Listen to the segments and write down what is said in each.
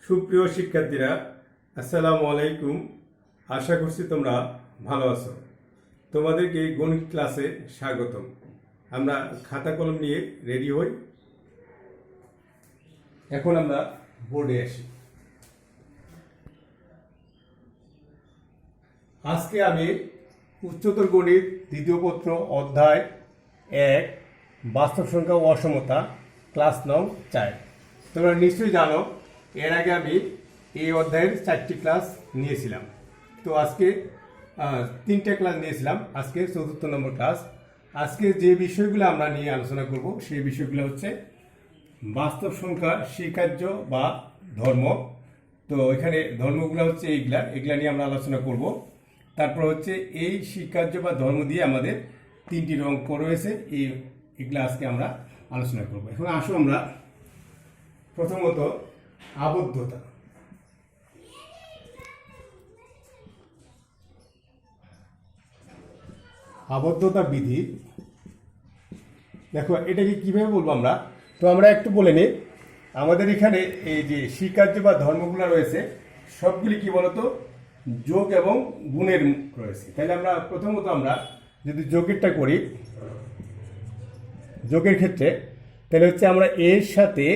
সুপ্রিয় শিক্ষার্থীরা, আসসালামু আলাইকুম। আশা করছি তোমরা ভালো আছো। তোমাদেরকে গণিত ক্লাসে স্বাগতম। আমরা খাতা কলম নিয়ে রেডি হই। এখন আমরা বোর্ডে আসি। আজকে আমি উচ্চতর গণিত দ্বিতীয় পত্র অধ্যায় 1 বাস্তব সংখ্যা ও অসমতা ক্লাস নং 4। তোমরা নিশ্চয়ই জানো এর আগে আমি এই অধ্যায়ের 4টি ক্লাস নিয়েছিলাম। তো আজকে 3টে ক্লাস নিয়েছিলাম, আজকে 4th নম্বর ক্লাস। আজকে যে বিষয়গুলো আমরা নিয়ে আলোচনা করব সেই বিষয়গুলো হচ্ছে বাস্তব সংখ্যা স্বীকার্য বা ধর্ম। তো এখানে ধর্মগুলো হচ্ছে এগুলা নিয়ে আমরা আলোচনা করব। তারপর হচ্ছে এই স্বীকার্য বা ধর্ম দিয়ে আমাদের 3টি অঙ্ক রয়েছে, এগুলা আজকে আমরা আলোচনা করব। এখন আসো আমরা প্রথমত আবদ্ধতা। আবদ্ধতা বিধি, দেখো এটাকে কিভাবে বলবো আমরা। তো আমরা একটু বলে নিই, আমাদের এখানে এই যে স্বীকার্য বা ধর্মগুলো রয়েছে সবগুলি কি বলতো যোগ এবং গুণের রয়েছে। তাহলে আমরা প্রথমত আমরা যদি যোগেরটা করি, যোগের ক্ষেত্রে তাহলে হচ্ছে আমরা এর সাথে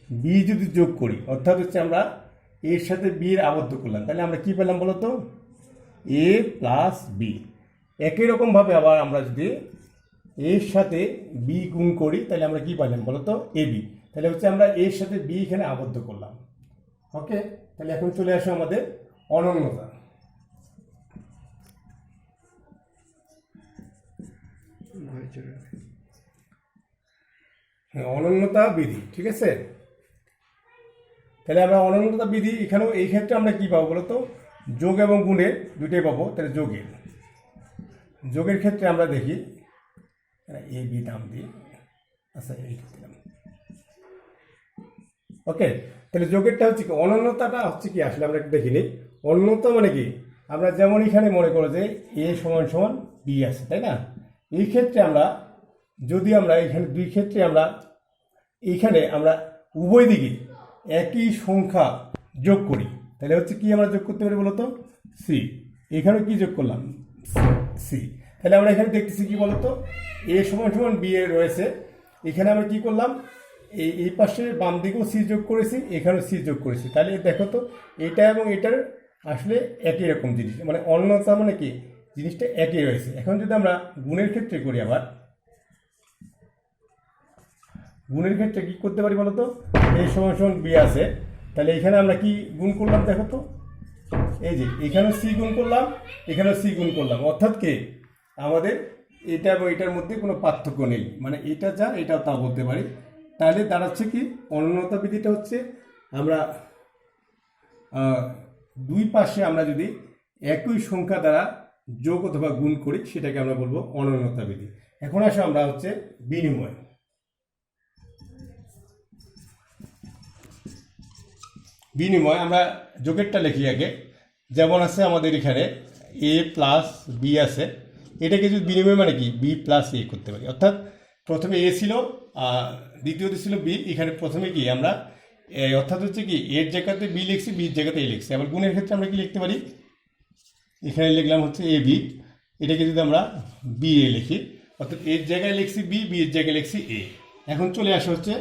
বি যদি যোগ করি, অর্থাৎ হচ্ছে আমরা এর সাথে বি এর আবদ্ধ করলাম, তাহলে আমরা কি পেলাম বলতো এ প্লাস বি। একই রকমভাবে আবার আমরা যদি এর সাথে বি গুণ করি তাহলে আমরা কি পাইলাম বলতো এ বি। তাহলে হচ্ছে আমরা এর সাথে বি এখানে আবদ্ধ করলাম। ওকে, তাহলে এখন চলে আসো আমাদের অনন্যতা। অনন্যতা বিধি, ঠিক আছে। তাহলে আমরা অনন্যতা বিধি এখানেও এই ক্ষেত্রে আমরা কি পাবো বলতো যোগ এবং গুণের দুইটাই পাবো। তাহলে যোগের ক্ষেত্রে আমরা দেখি এ বি দাম দিই, আচ্ছা এই দিলাম। ওকে, তাহলে যোগেরটা হচ্ছে কি, অনন্যতাটা হচ্ছে কি আসলে আমরা একটু দেখি নিই। অনন্যতা মানে কি, আমরা যেমন এখানে মনে করো যে এ সমান সমান বি আছে, তাই না। এই ক্ষেত্রে আমরা যদি আমরা এখানে দুই ক্ষেত্রে আমরা এইখানে আমরা উভয় দিকে একই সংখ্যা যোগ করি, তাহলে হচ্ছে কি আমরা যোগ করতে পারি বলতো সি। এখানেও কি যোগ করলাম সি। তাহলে আমরা এখানে দেখতেছি কি বলতো এ সমান সমান বি এ রয়েছে, এখানে আমরা কি করলাম এই পাশে বাম দিকেও সি যোগ করেছি, এখানেও সি যোগ করেছি। তাহলে দেখো তো এটা এবং এটার আসলে একই রকম জিনিস, মানে অন্যতা মানে কি জিনিসটা একই রয়েছে। এখন যদি আমরা গুণের ক্ষেত্রে করি, আবার গুণের ক্ষেত্রে কি করতে পারি বলতো এ সমান সমান বি আছে, তাহলে এখানে আমরা কি গুণ করলাম দেখো তো, এই যে এখানেও সি গুণ করলাম, এখানেও সি গুণ করলাম, অর্থাৎ কি আমাদের এটা এবং এটার মধ্যে কোনো পার্থক্য নেই, মানে এটা যা এটাও তা বলতে পারি। তাহলে দাঁড়াচ্ছে কি অনন্যতা বিধিটা হচ্ছে আমরা দুই পাশে আমরা যদি একই সংখ্যা দ্বারা যোগ অথবা গুণ করি সেটাকে আমরা বলবো অনন্যতা বিধি। এখন আসো আমরা হচ্ছে বিনিময়। বিনিময় আমরা যোগেরটা লিখি আগে, যেমন আছে আমাদের এখানে এ প্লাস বি আছে, এটাকে যদি বিনিময় মানে কি বি প্লাস এ করতে পারি, অর্থাৎ প্রথমে এ ছিল দ্বিতীয়তে ছিল বি, এখানে প্রথমে কি আমরা অর্থাৎ হচ্ছে কি এর জায়গাতে বি লিখছি, বির জায়গাতে এ লিখছি। আবার গুণের ক্ষেত্রে আমরা কি লিখতে পারি, এখানে লিখলাম হচ্ছে এ বি, এটাকে যদি আমরা বি এ লিখি, অর্থাৎ এর জায়গায় লিখছি বি, বি এর জায়গায় লিখছি এ। এখন চলে আসা হচ্ছে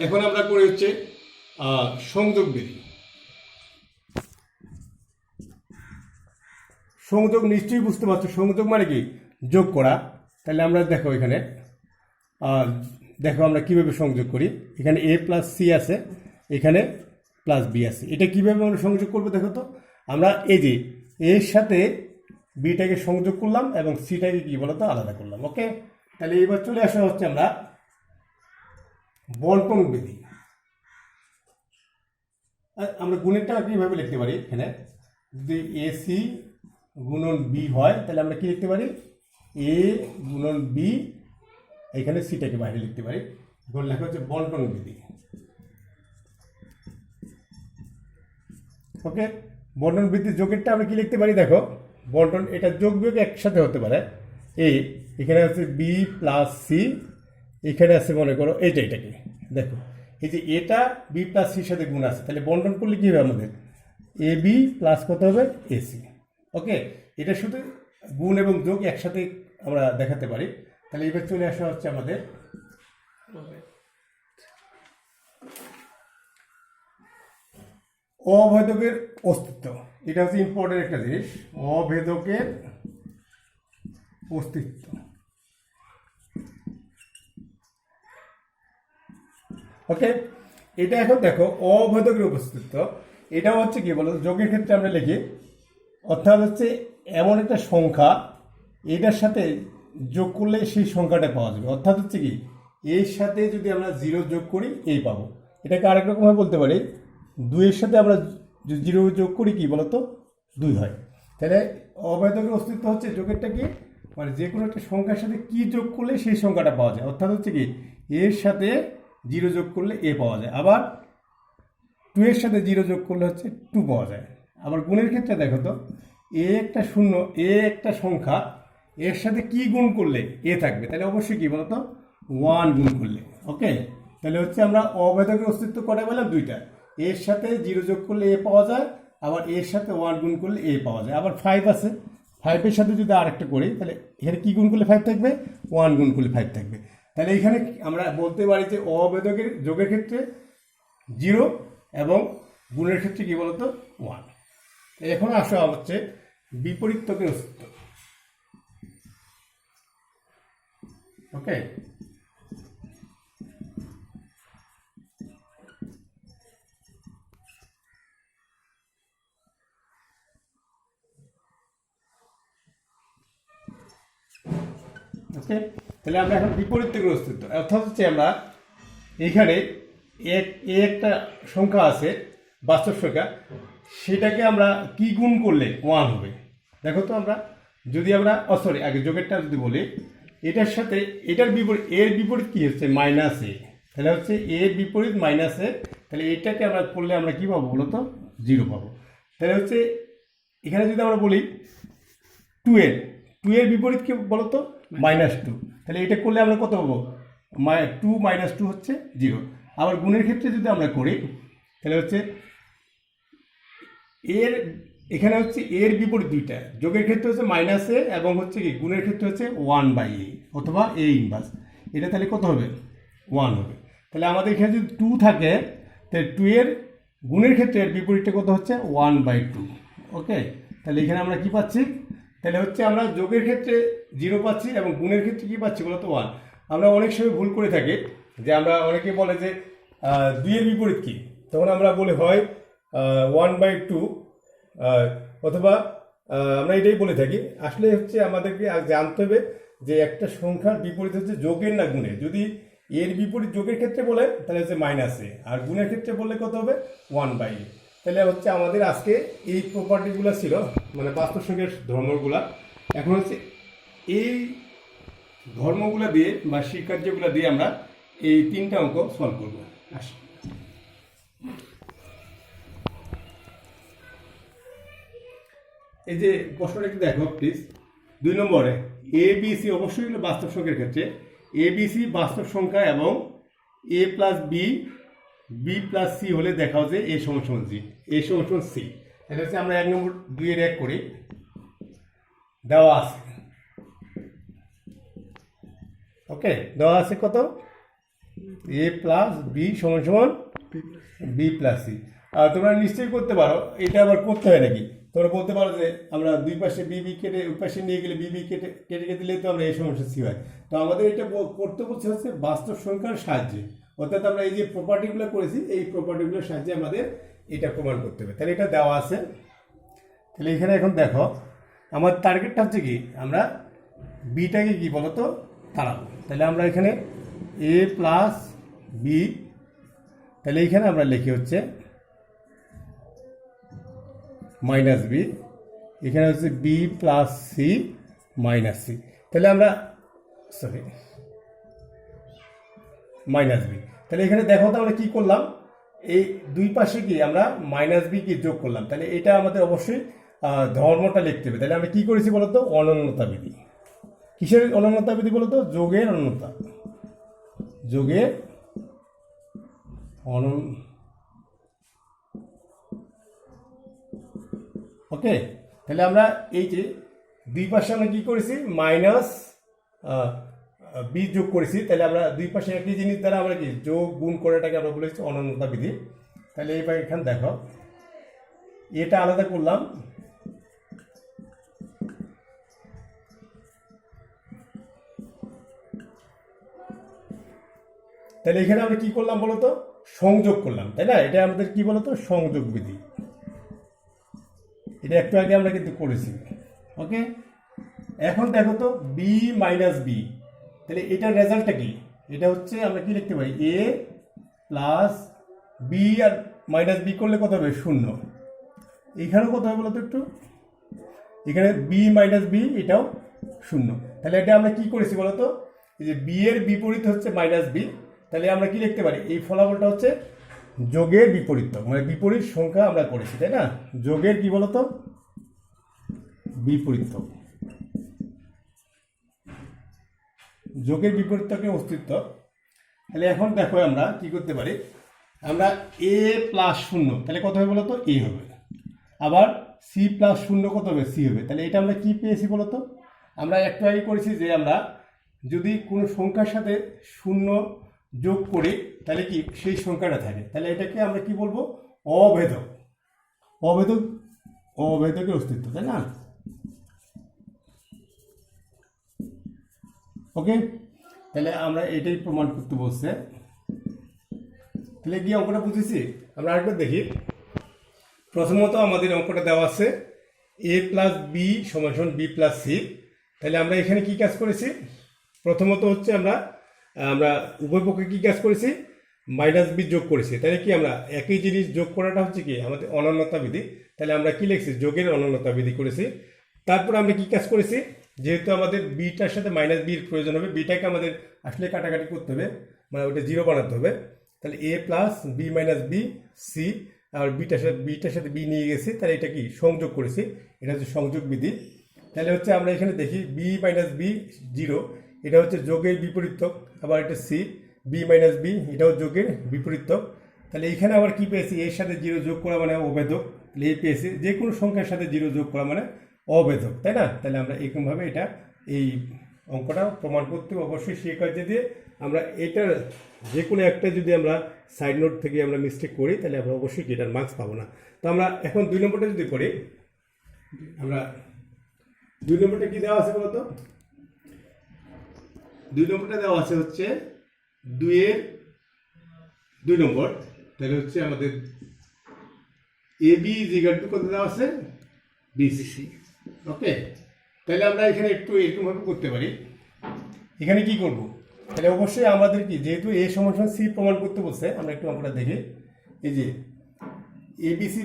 এখন আমরা করি হচ্ছে সংযোগ বিধি। সংযোগ নিশ্চয়ই বুঝতে পারছো, সংযোগ মানে কি যোগ করা। তাহলে আমরা দেখো এখানে দেখো আমরা কিভাবে সংযোগ করি, এখানে এ প্লাস সি আছে, এখানে প্লাস বি আছে, এটা কিভাবে আমরা সংযোগ করবো দেখো তো। আমরা এই যে এর সাথে বিটাকে সংযোগ করলাম এবং সিটাকে কি বলতো আলাদা করলাম। ওকে, তাহলে এবার চলে আসা হচ্ছে আমরা বন্টন বিধি। আমরা গুণেরটা কিভাবে লিখতে পারি, এখানে যদি এ সি গুণন বি হয় তাহলে আমরা কি লিখতে পারি এ গুণন বি, এখানে সিটাকে বাইরে লিখতে পারি। এখন লেখা হচ্ছে বন্টন বিধি। ওকে, বন্টন বৃদ্ধি যোগেরটা আমরা কি লিখতে পারি দেখো, বন্টন এটা যোগ বিয়োগ একসাথে হতে পারে। এখানে আছে বি প্লাস সি, এখানে আছে মনে করো এটাকে দেখো, এই যে এটা বি প্লাস সির সাথে গুণ আছে, তাহলে বন্টন করলে কি হবে আমাদের এ বি প্লাস কত হবে এসি। ওকে, এটা শুধু গুণ এবং যোগ একসাথে আমরা দেখাতে পারি। তাহলে এবার চলে আসা হচ্ছে আমাদের অভেদকের অস্তিত্ব। এটা হচ্ছে ইম্পর্টেন্ট একটা জিনিস, অভেদকের অস্তিত্ব। ওকে, এটা এখন দেখো অভেদকের অস্তিত্ব, এটা হচ্ছে কি বলো, যোগের ক্ষেত্রে আমরা লিখি, অর্থাৎ হচ্ছে এমন একটা সংখ্যা এটার সাথে যোগ করলে সেই সংখ্যাটা পাওয়া যাবে। অর্থাৎ হচ্ছে কি, এর সাথে যদি আমরা 0 যোগ করি এই পাবো। এটাকে আরেক রকমভাবে বলতে পারি, 2-এর সাথে আমরা 0 যোগ করি কি বলতো 2 হয়। তাহলে অভেদকের অস্তিত্ব হচ্ছে যোগেরটা কি, মানে যে কোনো একটা সংখ্যার সাথে কি যোগ করলে সেই সংখ্যাটা পাওয়া যায়। অর্থাৎ হচ্ছে কি, এর সাথে 0 যোগ করলে এ পাওয়া যায়, আবার 2-এর সাথে 0 যোগ করলে হচ্ছে 2 পাওয়া যায়। আবার গুণের ক্ষেত্রে দেখো তো, এ একটা শূন্য, এ একটা সংখ্যা, এর সাথে কি গুণ করলে এ থাকবে, তাহলে অবশ্যই কি বলতো 1 গুণ করলে। ওকে, তাহলে হচ্ছে আমরা অভেদকের অস্তিত্ব কটা বললাম, 2টা। এর সাথে 0 যোগ করলে এ পাওয়া যায়, আবার এর সাথে 1 গুণ করলে এ পাওয়া যায়। আবার 5 আছে, 5-এর সাথে যদি আরেকটা করি তাহলে এখানে কি গুণ করলে 5 থাকবে, 1 গুণ করলে 5 থাকবে। তাহলে এখানে আমরা বলতে পারি যে অভেদকের যোগের ক্ষেত্রে 0 এবং গুণের ক্ষেত্রে কি বলতো 1। এখন আসা হচ্ছে বিপরীতকের অস্তিত্ব। ওকে, ওকে, তাহলে আমরা এখন বিপরীতকের অস্তিত্ব, অর্থাৎ হচ্ছে আমরা এখানে একটা সংখ্যা আছে বাস্তব সংখ্যা, সেটাকে আমরা কি গুণ করলে 1 হবে। দেখো তো আমরা যদি আমরা সরি আগে যোগেরটা যদি বলি, এটার সাথে এটার বিপরীত, এর বিপরীত কি হচ্ছে মাইনাস এ, তাহলে হচ্ছে এর বিপরীত মাইনাস এ, তাহলে এটাকে আমরা করলে আমরা কি পাবো বলো তো 0 পাবো। তাহলে হচ্ছে এখানে যদি আমরা বলি 2 এর বিপরীত কি বলতো -2, তাহলে এটা করলে আমরা কত পাবো 2 - 2 হচ্ছে 0। আবার গুণের ক্ষেত্রে যদি আমরা করি তাহলে হচ্ছে এর এখানে হচ্ছে এর বিপরীত 2টা, যোগের ক্ষেত্রে হচ্ছে -a এবং হচ্ছে কি গুণের ক্ষেত্রে হচ্ছে 1/a অথবা a ইনভার্স, এটা তাহলে কত হবে 1 হবে। তাহলে আমাদের এখানে যদি 2 থাকে তাহলে 2 এর গুণের ক্ষেত্রে এর বিপরীতটা কত হচ্ছে 1/2। ওকে, তাহলে এখানে আমরা কি পাচ্ছি, তাহলে হচ্ছে আমরা যোগের ক্ষেত্রে 0 পাচ্ছি এবং গুণের ক্ষেত্রে কি পাচ্ছি বলতো 1। আমরা অনেক সময় ভুল করে থাকি যে আমরা অনেকে বলে যে 2 এর বিপরীত কি, তখন আমরা বলি হয় 1/2 অথবা আমরা এটাই বলে থাকি। আসলে হচ্ছে আমাদেরকে জানতে হবে যে একটা সংখ্যার বিপরীত হচ্ছে যোগের না গুণের। যদি এর বিপরীত যোগের ক্ষেত্রে বলে তাহলে হচ্ছে -a, আর গুণের ক্ষেত্রে বললে কত হবে 1/a। তাহলে হচ্ছে আমাদের আজকে এই প্রপার্টিগুলো ছিল, মানে বাস্তব সংখ্যার ধর্মগুলা। এখন হচ্ছে এই ধর্মগুলো দিয়ে বা স্বীকার্যগুলো দিয়ে আমরা এই 3টা অঙ্ক সলভ করবো। আসি, এই যে প্রশ্নটা একটু দেখো প্লিজ। 2 নম্বরে ABC অবশ্যই হলো বাস্তব সংখ্যার ক্ষেত্রে, ABC বাস্তব সংখ্যা এবং a + b b + c হলে দেখাও যে a = g, a = c। তাহলে হচ্ছে আমরা 1 নম্বর 2 এর 1 করি, দেওয়া আছে। ওকে, দেওয়া আছে কত a + b = b + c। আর তোমরা নিশ্চয়ই করতে পারো, এটা আবার করতে হয় নাকি, তোমরা বলতে পারো যে আমরা দুই পাশে বিবি কেটে ওই পাশে নিয়ে গেলে বিবি কেটে দিলেই তো আমরা এই সমস্যা সি হয়। তো আমাদের এটা করতে বলছে হচ্ছে বাস্তব সংখ্যার সাহায্যে, অর্থাৎ আমরা এই যে প্রপার্টিগুলো করেছি এই প্রপার্টিগুলোর সাহায্যে আমাদের এটা প্রমাণ করতে হবে। তাহলে এটা দেওয়া আছে। তাহলে এখানে এখন দেখো আমার টার্গেটটা হচ্ছে কি, আমরা বিটাকে কি বলতো তাড়াবো। তাহলে আমরা এখানে a + b, তাহলে এইখানে আমরা লিখি হচ্ছে -b, এখানে হচ্ছে b + c - c। তাহলে আমরা সরি -b, তাহলে এখানে দেখো তো আমরা কি করলাম, এই দুই পাশে কি আমরা মাইনাস বি কি যোগ করলাম, তাহলে এটা আমাদের অবশ্যই ধর্মটা লিখতে হবে। তাহলে আমরা কি করেছি বলতো, অনন্যতা বিধি। কিসের অনন্যতা বিধি বলতো, যোগের অনন্যতা, যোগের ওকে। তাহলে আমরা এই যে দুই পাশে আমরা কি করেছি, মাইনাস বি যোগ করেছি, তাহলে আমরা দুই পাশে একই জিনিস দ্বারা আমরা কি যোগ গুণ করে এটাকে আমরা বলেছি অনন্যতা বিধি। তাহলে এইবার এখানে দেখো এটা আলাদা করলাম, তাহলে এখানে আমরা কি করলাম বলতো, সংযোগ করলাম, তাই না? এটা আমাদের কি বলতো, সংযোগ বিধি। এটা একটু আগে আমরা কিন্তু করেছি। ওকে, এখন দেখো তো বি মাইনাস বি, তাহলে এটার রেজাল্টটা কি? এটা হচ্ছে আমরা কি লিখতে পারি, এ প্লাস বি আর মাইনাস বি করলে কত হবে, শূন্য। এখানেও কত হবে বলতো একটু, এখানে বি মাইনাস বি এটাও শূন্য। তাহলে এটা আমরা কি করেছি বলতো, এই যে বি এর বিপরীত হচ্ছে মাইনাস বি, তাহলে আমরা কি লিখতে পারি, এই ফলাফলটা হচ্ছে যোগের বিপরীত, মানে বিপরীত সংখ্যা আমরা করেছি, তাই না? যোগের কি বলতো, বিপরীত, যোগের বিপরীতকে অস্তিত্ব। তাহলে এখন দেখো আমরা কি করতে পারি, আমরা এ প্লাস শূন্য তাহলে কত হবে বলতো, এ হবে। আবার সি প্লাস শূন্য কত হবে, সি হবে। তাহলে এটা আমরা কি পেয়েছি বলতো, আমরা একটু আগে করেছি যে আমরা যদি কোনো সংখ্যার সাথে শূন্য যোগ করি তাহলে কি সেই সংখ্যাটা থাকে, তাহলে এটাকে আমরা কি বলবো, অভেদক। অভেদক, অভেদকের অস্তিত্ব, তাই না? ওকে, তাহলে আমরা এটাই প্রমাণ করতে বলছে। তাহলে কি অঙ্কটা বুঝেছি? আমরা আরেকবার দেখি। প্রথমত আমাদের অঙ্কটা দেওয়া আছে এ প্লাস বি সমান বি প্লাস সি। তাহলে আমরা এখানে কি কাজ করেছি, প্রথমত হচ্ছে আমরা উভয় পক্ষে কি কাজ করেছি, মাইনাস বি যোগ করেছি। তাহলে কি আমরা একই জিনিস যোগ করাটা হচ্ছে কি আমাদের অনন্যতা বিধি। তাহলে আমরা কি লিখছি, যোগের অনন্যতা বিধি করেছি। তারপর আমরা কি কাজ করেছি, যেহেতু আমাদের বিটার সাথে মাইনাস বির প্রয়োজন হবে, বিটাকে আমাদের আসলে কাটাকাটি করতে হবে, মানে ওটা জিরো বানাতে হবে। তাহলে A plus B minus B C, আর বিটার সাথে বি নিয়ে গেছি, তাহলে এটা কি সংযোগ করেছি, এটা হচ্ছে সংযোগ বিধি। তাহলে হচ্ছে আমরা এখানে দেখি বি মাইনাস বি জিরো, এটা হচ্ছে যোগের বিপরীতক। আবার এটা সি বি মাইনাস বি, এটাও যোগের বিপরীতক। তাহলে এইখানে আবার কি পেয়েছি, এর সাথে জিরো যোগ করা মানে অভেদক। তাহলে এই পেয়েছি যে কোনো সংখ্যার সাথে জিরো যোগ করা মানে অভেদক, তাই না? তাহলে আমরা এরকমভাবে এটা এই অঙ্কটা প্রমাণ করতে অবশ্যই সেই কাজে দিয়ে আমরা এটার যে কোনো একটা যদি আমরা সাইড নোট থেকে আমরা মিস্টেক করি তাহলে আমরা অবশ্যই এটার মার্কস পাবো না। তো আমরা এখন 2 নম্বরটা যদি করি, আমরা 2 নম্বরটা কি দেওয়া আছে বলতো, 2 নম্বরটা দেওয়া আছে হচ্ছে 2 নম্বর। তাহলে হচ্ছে আমাদের এ বি ইজিক্যাল টু কত দেওয়া আছে, বিসি। ওকে, তাহলে আমরা এখানে একটু এরকমভাবে করতে পারি। এখানে কি করব, তাহলে অবশ্যই আমাদের কি যেহেতু এ সমান সি প্রমাণ করতে বলছে, আমরা একটু অঙ্কটা দেখি। এই যে এবিসি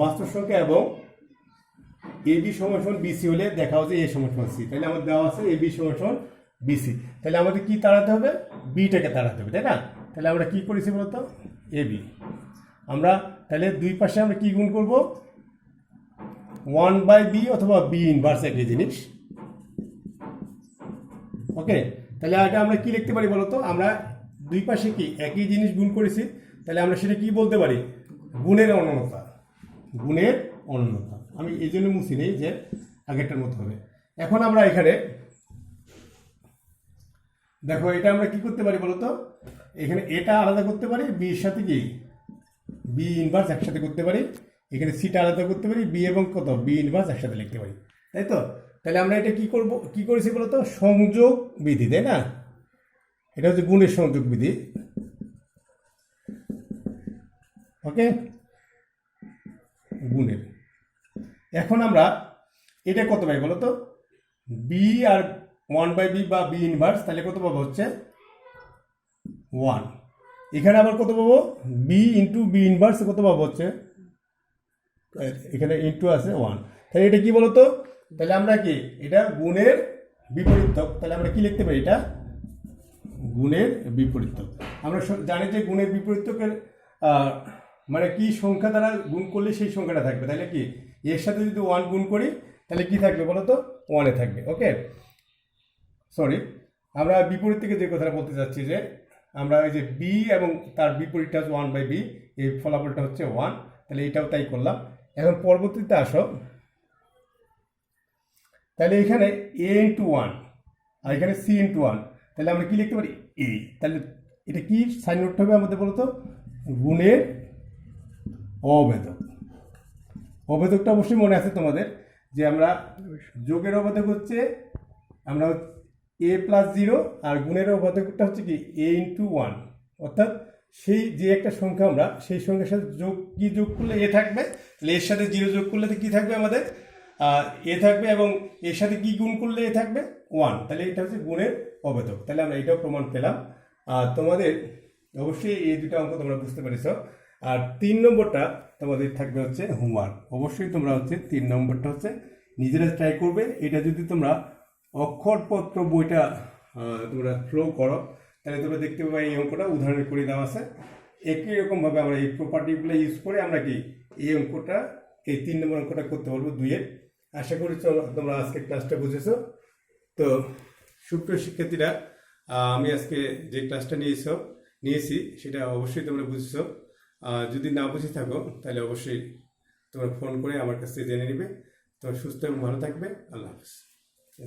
বাস্তব সংখ্যা এবং এবি সমান বিসি হলে দেখা হচ্ছে এ সমান সি। তাহলে আমাদের দেওয়া আছে এবি সমান বিসি, তাহলে আমাদের কি তাড়াতে হবে, বিটাকে তাড়াতে হবে, তাই না? তাহলে আমরা কি করেছি বলতো, এবি। আমরা তাহলে দুই পাশে আমরা কি গুণ করব, 1/b অথবা বি ইনভার্স একই জিনিস। ওকে, তাহলে এটা আমরা কি লিখতে পারি বলতো, আমরা দুই পাশে কি একই জিনিস গুণ করেছি, তাহলে আমরা সেটা কি বলতে পারি, গুণের অনন্যতা। গুণের অনন্যতা আমি এই জন্য মুছি নেই যে আগেরটার মতো হবে। এখন আমরা এখানে দেখো এটা আমরা কি করতে পারি বলতো, এখানে এটা আলাদা করতে পারি, বির সাথে কি বি ইনভার্স একসাথে করতে পারি, এখানে সিটা আলাদা করতে পারি, বি এবং কত বি ইনভার্স একসাথে লিখতে পারি, তাই তো? তাহলে আমরা এটা কি করব, কি করেছি বলতো, সংযোগ বিধি, তাই না? এটা হচ্ছে গুণের সংযোগ বিধি। ওকে, গুণের। এখন আমরা এটা কত পাই বলতো, বি আর 1/b বা বি ইনভার্স, তাহলে কত পাবো হচ্ছে 1। এখানে আবার কত পাবো, বি ইন্টু বি ইনভার্স কত পাবো হচ্ছে, এখানে ইন্টু আছে 1। তাহলে এটা কি বলতো, তাহলে আমরা কি এটা গুণের বিপরীতক, তাহলে আমরা কি লিখতে পারি, এটা গুণের বিপরীতক। আমরা জানি যে গুণের বিপরীতকের আহ, মানে কি সংখ্যা দ্বারা গুণ করলে সেই সংখ্যাটা থাকবে, তাহলে কি এর সাথে যদি 1 গুণ করি তাহলে কি থাকবে বলো তো, 1 থাকবে। ওকে, সরি, আমরা বিপরীত থেকে যে কথাটা বলতে চাচ্ছি যে আমরা ওই যে বি এবং তার বিপরীতটা হচ্ছে 1/b, এই ফলাফলটা হচ্ছে 1, তাহলে এটাও তাই করলাম। এখন পরবর্তীতে আসো, তাহলে এখানে a ইন্টু 1 আর এখানে c ইন্টু 1, তাহলে আমরা কি লিখতে পারি a, তাহলে এটা কি সাইন করতে হবে আমাদের বলতো, গুণের অভেদক। অভেদকটা অবশ্যই মনে আছে তোমাদের যে আমরা যোগের অভেদক হচ্ছে আমরা a প্লাস 0 আর গুণের অভেদকটা হচ্ছে কি a ইন্টু 1, অর্থাৎ সেই যে একটা সংখ্যা আমরা সেই সংখ্যার সাথে যোগ করলে a থাকবে, তাহলে এর সাথে 0 যোগ করলে কি থাকবে আমাদের a থাকবে, এবং এর সাথে কি গুণ করলে a থাকবে 1, তাহলে এটা হচ্ছে গুণের অভেদক। তাহলে আমরা এটাও প্রমাণ পেলাম। তোমাদের অবশ্যই এই দুটো অঙ্ক তোমরা বুঝতে পেরেছো। আর 3 নম্বরটা তোমাদের থাকবে হচ্ছে হোমওয়ার্ক। অবশ্যই তোমরা হচ্ছে 3 নম্বরটা হচ্ছে নিজেরা ট্রাই করবে। এটা যদি তোমরা অক্ষরপত্র বইটা তোমরা ফ্লো করো তাহলে তোমরা দেখতে পাবে এই অঙ্কটা উদাহরণ করে দেওয়া আছে। একই রকমভাবে আমরা এই প্রপার্টিগুলো ইউজ করে আমরা কি এই অঙ্কটা, এই 3 নম্বর অঙ্কটা করতে পারবো 2-এর। আশা করি তোমরা আজকে ক্লাসটা বুঝেছো। তো সুপ্রিয় শিক্ষার্থীরা, আমি আজকে যে ক্লাসটা নিয়েছি সেটা অবশ্যই তোমরা বুঝেছো। যদি না বুঝে থাকো তাহলে অবশ্যই তোমরা ফোন করে আমার কাছ থেকে জেনে নিবে। তোমরা সুস্থ এবং ভালো থাকবে। আল্লাহ হাফেজ।